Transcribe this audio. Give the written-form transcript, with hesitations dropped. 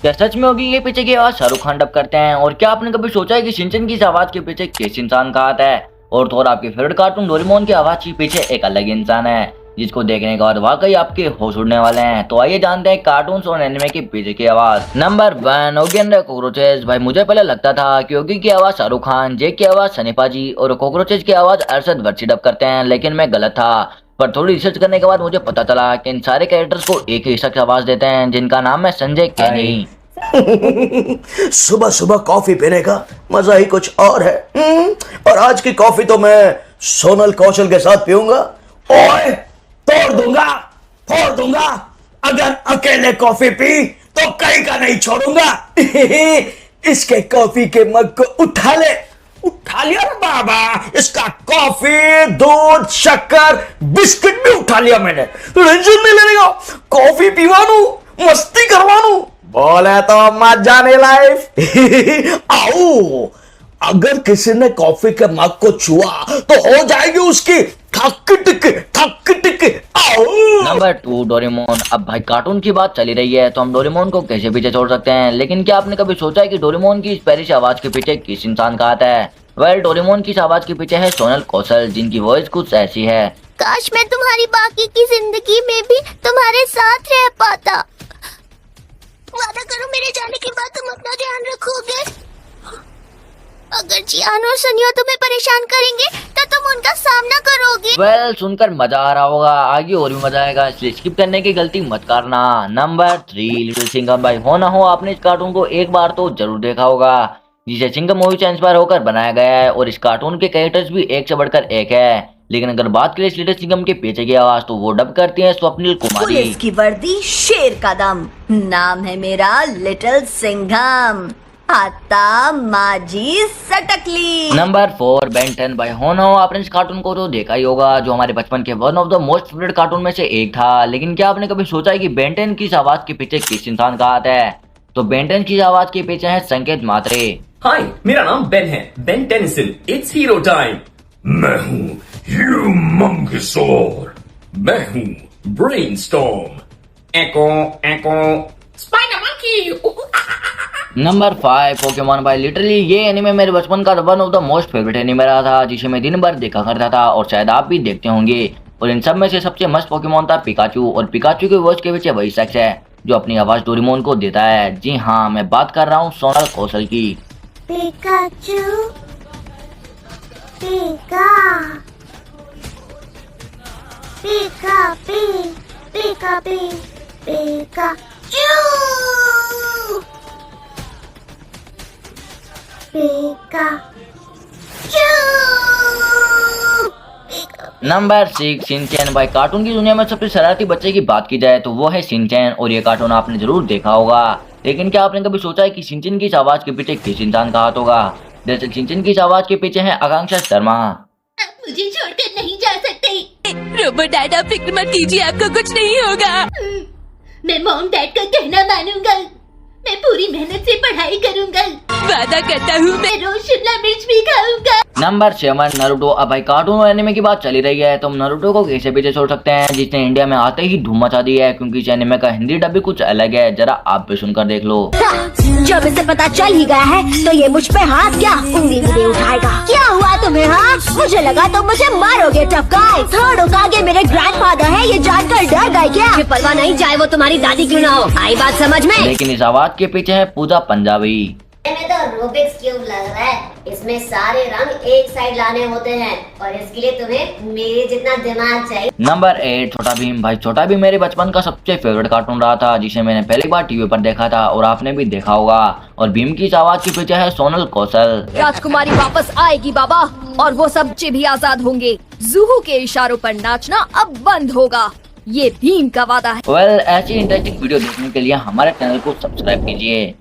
क्या सच में होगी ये पीछे की आवाज शाहरुख खान डब करते हैं? और क्या आपने कभी सोचा है कि शिनचैन की इस आवाज के पीछे किस इंसान का हाथ है? और तो और आपके फेवरेट कार्टून डोरेमोन की आवाज के पीछे एक अलग इंसान है जिसको देखने के बाद वाकई आपके होश उड़ने वाले हैं। तो आइए जानते हैं कार्टून्स और एनिमे के पीछे की आवाज। Number 1, Oggy and the cockroaches. भाई मुझे पहले लगता था कि ओगी की आवाज शाहरुख खान, जेक की आवाज सनी पाजी और कॉकरोचेस की आवाज अरशद वर्ची डब करते हैं, लेकिन मैं गलत था। पर थोड़ी रिसर्च करने के बाद मुझे पता चला कि इन सारे कैरेक्टर्स को एक ही शख्स आवाज देते हैं जिनका नाम है संजय कैनी। सुबह सुबह कॉफी पीने का मजा ही कुछ और है। और आज की कॉफी तो मैं सोनल कौशल के साथ पीऊंगा। ओए तोड़ दूंगा, फोड़ दूंगा। अगर अकेले कॉफी पी तो कहीं का नहीं छोड़ूंगा। इसके कॉफी के मग को उठा ले। उठा लिया रे बाबा, इसका कॉफी, दूध, शक्कर, बिस्किट भी उठा लिया मैंने। तो टेंशन नहीं लेने का, कॉफी पीवानू, मस्ती करवानू, बोले तो मत जाने लाइफ। आओ, अगर किसी ने कॉफी के मग को छुआ तो हो जाएगी उसकी थक टिक। आओ। Number 2, Doraemon. अब भाई कार्टून की बात चली रही है तो हम डोरेमोन को कैसे पीछे छोड़ सकते हैं, लेकिन क्या आपने कभी सोचा है कि डोरेमोन की इस प्यारी आवाज के पीछे किस इंसान का हाथ है? वेल, डोरेमोन की इस आवाज के पीछे है सोनल कौशल, जिनकी वॉइस कुछ ऐसी है। काश मैं तुम्हारी बाकी की जिंदगी में भी तुम्हारे साथ रह पाता। वादा करो मेरे जाने के बाद तुम अपना ध्यान रखोगे। अगर जियान और सनियो तुम्हें परेशान करेंगे तो तुम उनका सामना करोगे। वेल, सुनकर मजा आ रहा होगा, आगे और भी मजा आएगा, इसलिए स्किप करने की गलती मत करना। Number 3, little Singham. भाई हो ना हो आपने इस कार्टून को एक बार तो जरूर देखा होगा, जिसे सिंघम मूवी से इंस्पायर होकर बनाया गया है। और इस कार्टून के कैरेक्टर्स भी एक से बढ़कर एक है। लेकिन अगर बात करें इस लिटिल सिंघम के पीछे की आवाज तो वो डब करती है स्वप्निल कुमारी। पुलिस की वर्दी, शेर का दम, नाम है मेरा लिटिल सिंघम, आता माजी सटकली। Number 4, Ben 10। भाई हो ना हो आपने इस कार्टून को तो देखा ही होगा, जो हमारे बचपन के one of the most favourite cartoon में से एक था। लेकिन क्या आपने कभी सोचा है कि बेन 10 की इस आवाज के पीछे किस इंसान का हाथ है? तो बेन 10 की आवाज के पीछे है संकेत मात्रे। हाय, मेरा नाम बेन है, Ben Tennyson. It's hero time. मैं हूँ ह्यूमंगसौर। मैं हूँ ब्रेनस्टॉर्म। एको एको स्पाइडर मंकी। Number 5, Pokemon. भाई लिटरली ये एनिमे मेरे बचपन का one of the most favourite anime रहा था, जिसे मैं दिन भर देखा करता था और शायद आप भी देखते होंगे। और इन सब में से सबसे मस्त पोकेमॉन था पिकाचू। और पिकाचू के वॉइस के पीछे वही शख्स है जो अपनी आवाज डोरेमोन को देता है। जी हाँ, मैं बात कर रहा हूँ सोनल कौशल की। Pikachu, pika pika pi, pika pi, Pikachu, Pikachu. Number 6, Shinchan. भाई कार्टून की दुनिया में सबसे शरारती बच्चे की बात की जाए तो वो है शिनचैन। और ये कार्टून आपने जरूर देखा होगा, लेकिन क्या आपने कभी सोचा है कि शिनचैन की इस आवाज के पीछे किस इंसान का हाथ होगा? दरअसल शिनचैन की इस आवाज के पीछे है आकांक्षा शर्मा। आप मुझे छोड़कर नहीं जा सकते। रोबोट डैड, आप फिक्र मत कीजिए, आपको कुछ नहीं होगा। मैं मॉम डैड का कहना मानूंगा। मैं पूरी मेहनत से पढ़ाई करूंगा। वादा करता हूँ मैं रोज शिमला मिर्च भी खाऊंगा। Number 7, Naruto. अब भाई कार्टून और एनिमे की बात चली रही है तो हम नारुतो को कैसे पीछे छोड़ सकते हैं, जिसने इंडिया में आते ही धूम मचा दी है, क्योंकि इस एनिमे का हिंदी डब भी कुछ अलग है। जरा आप भी सुनकर देख लो। जब इसे पता चल ही गया है तो ये मुझ पे हाथ क्या उंगली भी नहीं उठाएगा। क्या हुआ तुम्हें? हाँ, मुझे लगा तो मुझे मारोगे। टफ गाय, थर्ड उकागे मेरे ग्रैंडफादर है, ये जानकर डर गए क्या? परवाह नहीं, चाहे वो तुम्हारी दादी क्यों ना हो। आई बात समझ में? लेकिन इस आवाज के पीछे है पूजा पंजाबी। में तो रूबिक्स क्यूब लग रहा है। इसमें सारे रंग एक साइड लाने होते हैं और इसके लिए तुम्हें मेरे जितना दिमाग चाहिए। नंबर 8, छोटा भीम। भाई छोटा भीम मेरे बचपन का सबसे फेवरेट कार्टून रहा था, जिसे मैंने पहली बार टीवी पर देखा था और आपने भी देखा होगा। और भीम की इस आवाज के पीछे है सोनल कौशल। राजकुमारी वापस आएगी बाबा, और वो सब बच्चे भी आजाद होंगे। जूहू के इशारों पर नाचना अब बंद होगा, ये भीम का वादा है। वेल, ऐसी इंटरेस्टिंग वीडियो देखने के लिए हमारे चैनल को सब्सक्राइब कीजिए।